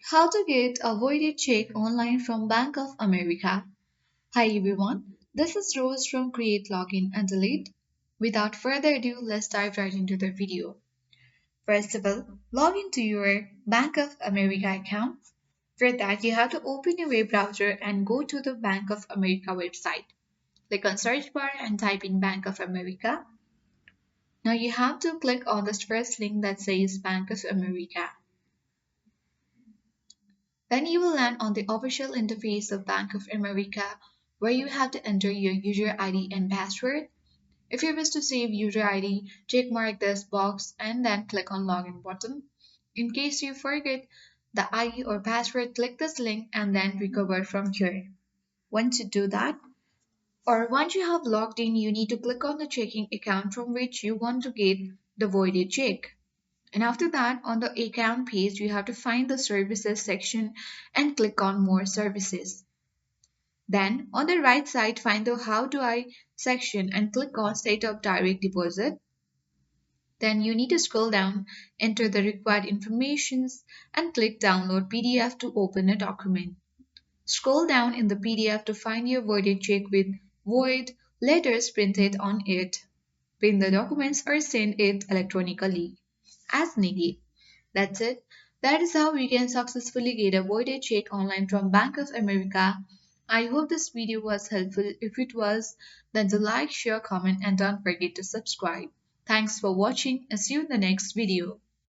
How to get a voided check online from Bank of America. Hi everyone, this is Rose from Create Login and Delete. Without further ado, let's dive right into the video. First of all, log into your Bank of America account. For that, you have to open your web browser and go to the Bank of America website. Click on search bar and type in Bank of America. Now you have to click on the first link that says Bank of America. Then you will land on the official interface of Bank of America where you have to enter your user ID and password. If you wish to save user ID, check mark this box and then click on login button. In case you forget the ID or password, click this link and then recover from here. Once you do that, or once you have logged in, you need to click on the checking account from which you want to get the voided check. And after that, on the account page, you have to find the services section and click on more services. Then on the right side, find the how do I section and click on set up direct deposit. Then you need to scroll down, enter the required informations and click download PDF to open a document. Scroll down in the PDF to find your voided check with void letters printed on it. Print the documents or send it electronically as needed. That's it. That is how we can successfully get a voided check online from Bank of America. I hope this video was helpful. If it was, then do like, share, comment, and don't forget to subscribe. Thanks for watching and see you in the next video.